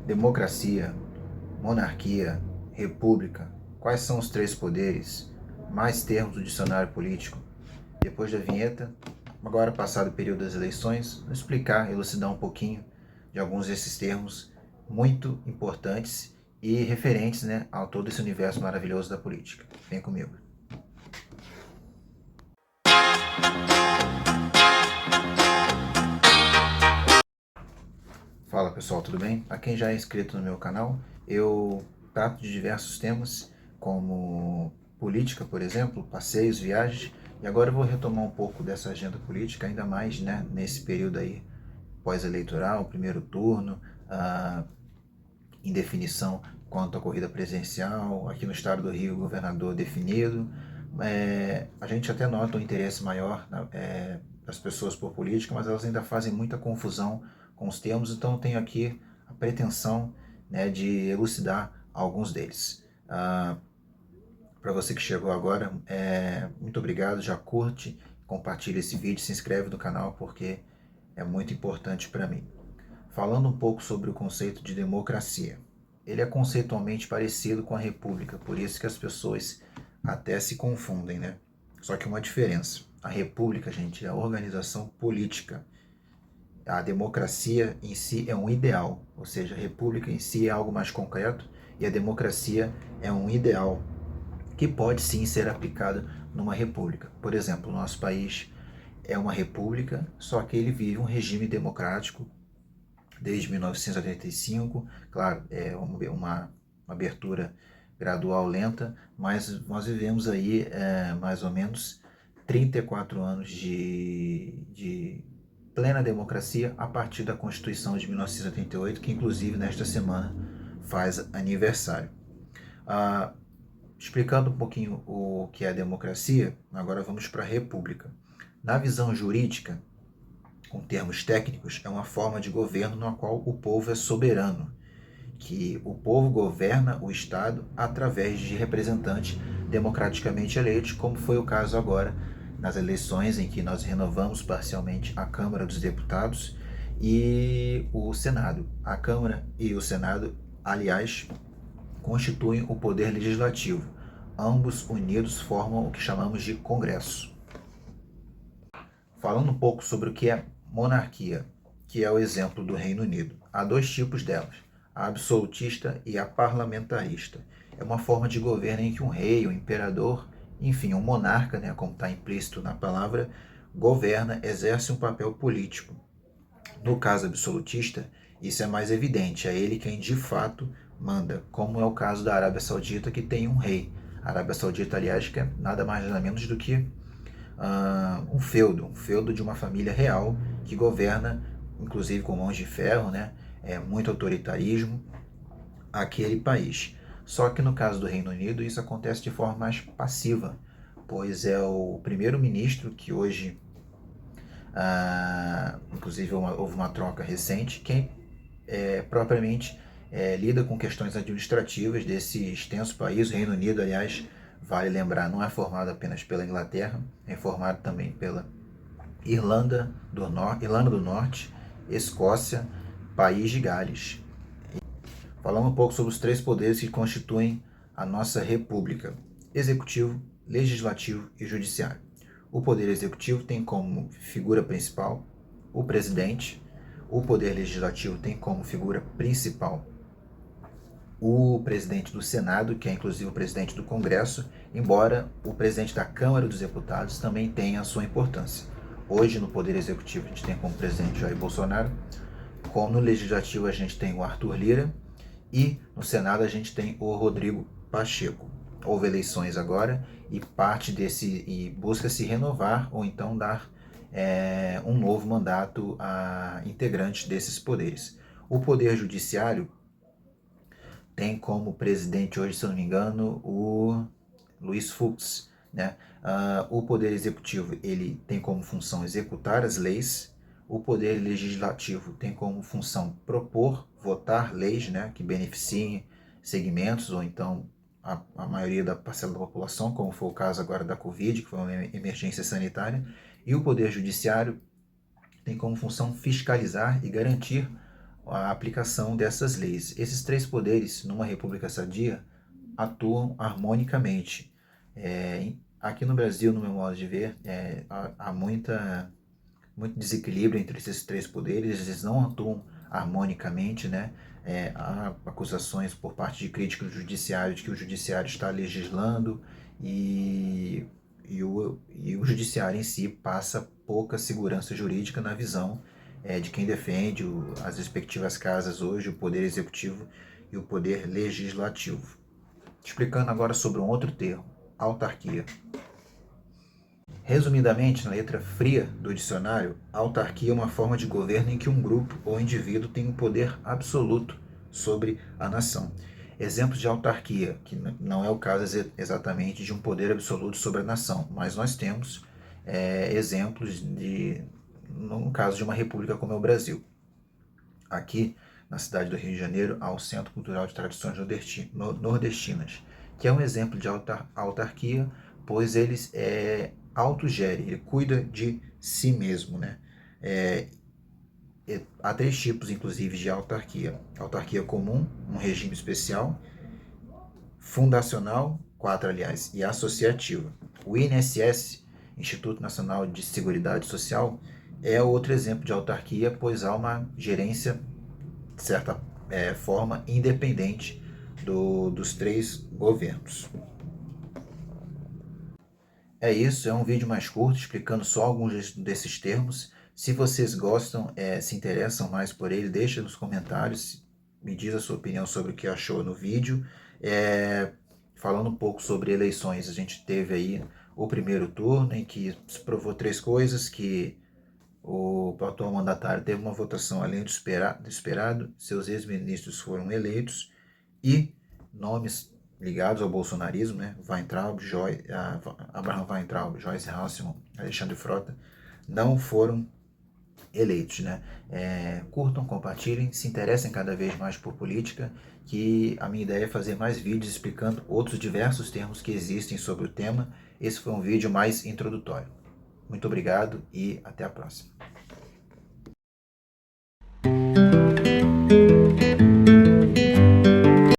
Democracia, monarquia, república. Quais são os três poderes? Mais termos do dicionário político. Depois da vinheta, agora passado o período das eleições, vou explicar, elucidar um pouquinho de alguns desses termos muito importantes e referentes, né, a todo esse universo maravilhoso da política. Vem comigo. Fala pessoal, tudo bem? A quem já é inscrito no meu canal, eu trato de diversos temas, como política, por exemplo, passeios, viagens, e agora eu vou retomar um pouco dessa agenda política, ainda mais, né, nesse período aí pós-eleitoral, primeiro turno, indefinição quanto à corrida presidencial, aqui no estado do Rio, governador definido. A gente até nota um interesse maior das pessoas por política, mas elas ainda fazem muita confusão com os termos, então eu tenho aqui a pretensão, né, de elucidar alguns deles. Para você que chegou agora, muito obrigado, já curte, compartilha esse vídeo, se inscreve no canal porque é muito importante para mim. Falando um pouco sobre o conceito de democracia. Ele é conceitualmente parecido com a república, por isso que as pessoas até se confundem, né? Só que uma diferença. A república, gente, é a organização política. A democracia em si é um ideal, ou seja, a república em si é algo mais concreto e a democracia é um ideal que pode sim ser aplicado numa república. Por exemplo, o nosso país é uma república, só que ele vive um regime democrático desde 1985, claro, é uma abertura gradual lenta, mas nós vivemos aí mais ou menos 34 anos de plena democracia a partir da Constituição de 1988, que inclusive nesta semana faz aniversário. Explicando um pouquinho o que é a democracia, agora vamos para a república. Na visão jurídica, com termos técnicos, é uma forma de governo na qual o povo é soberano, que o povo governa o Estado através de representantes democraticamente eleitos, como foi o caso agora nas eleições em que nós renovamos parcialmente a Câmara dos Deputados e o Senado. A Câmara e o Senado, aliás, constituem o poder legislativo. Ambos unidos formam o que chamamos de Congresso. Falando um pouco sobre o que é monarquia, que é o exemplo do Reino Unido. Há dois tipos delas, a absolutista e a parlamentarista. É uma forma de governo em que um rei, um imperador, enfim, um monarca, né, como está implícito na palavra, governa, exerce um papel político. No caso absolutista, isso é mais evidente, é ele quem de fato manda, como é o caso da Arábia Saudita, que tem um rei. A Arábia Saudita, aliás, que é nada mais nada menos do que um feudo de uma família real que governa, inclusive com mãos de ferro, né? Muito autoritarismo, aquele país. Só que no caso do Reino Unido isso acontece de forma mais passiva, pois é o primeiro-ministro que hoje, inclusive houve uma troca recente, quem propriamente lida com questões administrativas desse extenso país. O Reino Unido, aliás, vale lembrar, não é formado apenas pela Inglaterra, é formado também pela Irlanda do Norte, Escócia, País de Gales. Falando um pouco sobre os três poderes que constituem a nossa república: executivo, legislativo e judiciário. O poder executivo tem como figura principal o presidente. O poder legislativo tem como figura principal o presidente do Senado, que é inclusive o presidente do Congresso, embora o presidente da Câmara dos Deputados também tenha a sua importância. Hoje, no Poder Executivo, a gente tem como presidente Jair Bolsonaro, como no Legislativo a gente tem o Arthur Lira e no Senado a gente tem o Rodrigo Pacheco. Houve eleições agora e busca se renovar ou então dar um novo mandato a integrantes desses poderes. O Poder Judiciário tem como presidente hoje, se eu não me engano, o Luiz Fux, né? O Poder Executivo ele tem como função executar as leis. O Poder Legislativo tem como função propor, votar leis, né, que beneficiem segmentos ou então a maioria da parcela da população, como foi o caso agora da Covid, que foi uma emergência sanitária. E o Poder Judiciário tem como função fiscalizar e garantir a aplicação dessas leis. Esses três poderes, numa república sadia, atuam harmonicamente. Aqui no Brasil, no meu modo de ver, há muito desequilíbrio entre esses três poderes, eles não atuam harmonicamente, né? Há acusações por parte de críticos do judiciário de que o judiciário está legislando e o judiciário em si passa pouca segurança jurídica na visão de quem defende as respectivas casas hoje, o poder executivo e o poder legislativo. Explicando agora sobre um outro termo, autarquia. Resumidamente, na letra fria do dicionário, a autarquia é uma forma de governo em que um grupo ou indivíduo tem um poder absoluto sobre a nação. Exemplos de autarquia, que não é o caso exatamente de um poder absoluto sobre a nação, mas nós temos exemplos no caso de uma república como é o Brasil. Aqui, na cidade do Rio de Janeiro, há o Centro Cultural de Tradições Nordestinas, que é um exemplo de autarquia, pois ele autogere, ele cuida de si mesmo, né? Há três tipos, inclusive, de autarquia. Autarquia comum, um regime especial, fundacional, 4, aliás, e associativa. O INSS, Instituto Nacional de Seguridade Social, é outro exemplo de autarquia, pois há uma gerência, de certa forma, independente dos três governos. É isso, é um vídeo mais curto, explicando só alguns desses termos. Se vocês gostam, se interessam mais por ele, deixa nos comentários, me diz a sua opinião sobre o que achou no vídeo. Falando um pouco sobre eleições, a gente teve aí o primeiro turno, em que se provou três coisas, que o atual mandatário teve uma votação além do esperado, seus ex-ministros foram eleitos e nomes ligados ao bolsonarismo, né? Abraham Weintraub, Joyce Hasselmann, Alexandre Frota, não foram eleitos, né? Curtam, compartilhem, se interessem cada vez mais por política, que a minha ideia é fazer mais vídeos explicando outros diversos termos que existem sobre o tema. Esse foi um vídeo mais introdutório. Muito obrigado e até a próxima.